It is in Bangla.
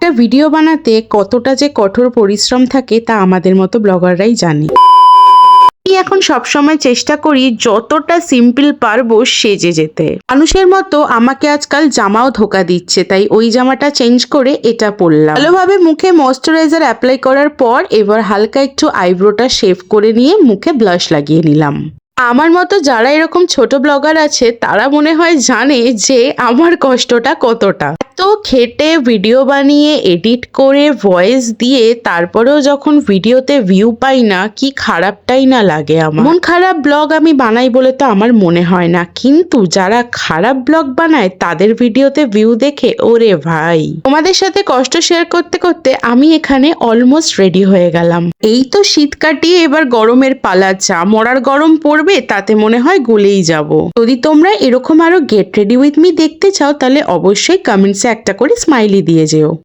একটা ভিডিও বানাতে কতটা যে কঠোর পরিশ্রম থাকে তা আমাদের মতো ব্লগাররাই জানে। আমি এখন সবসময় চেষ্টা করি যতটা সিম্পল পারবো সেজে যেতে। মানুষের মতো আমাকে আজকাল জামাও ধোকা দিচ্ছে, তাই ওই জামাটা চেঞ্জ করে এটা পরলাম। ভালোভাবে মুখে ময়েশ্চারাইজার অ্যাপ্লাই করার পর এবার হালকা একটু আইব্রোটা শেভ করে নিয়ে মুখে ব্লাশ লাগিয়ে নিলাম। আমার মতো যারা এরকম ছোট ব্লগার আছে তারা মনে হয় জানে যে আমার কষ্টটা কতটা। এত খেটে ভিডিও বানিয়ে এডিট করে ভয়েস দিয়ে তারপরেও যখন ভিডিওতে ভিউ পাই না, কি খারাপটাই না লাগে আমার। মন খারাপ ব্লগ আমি বানাই বলে তো আমার মনে হয় না, কিন্তু যারা খারাপ ব্লগ বানায় তাদের ভিডিওতে ভিউ দেখে ওরে ভাই। তোমাদের সাথে কষ্ট শেয়ার করতে করতে আমি এখানে অলমোস্ট রেডি হয়ে গেলাম। এই তো শীত কাটিয়ে এবার গরমের পালা, যা মরার গরম পড়বে তাতে মনে হয় গলেই যাব। যদি তোমরা এরকম আরো গেট রেডি উইথ মি দেখতে চাও তাহলে অবশ্যই কমেন্টসে একটা করে স্মাইলি দিয়ে যেও।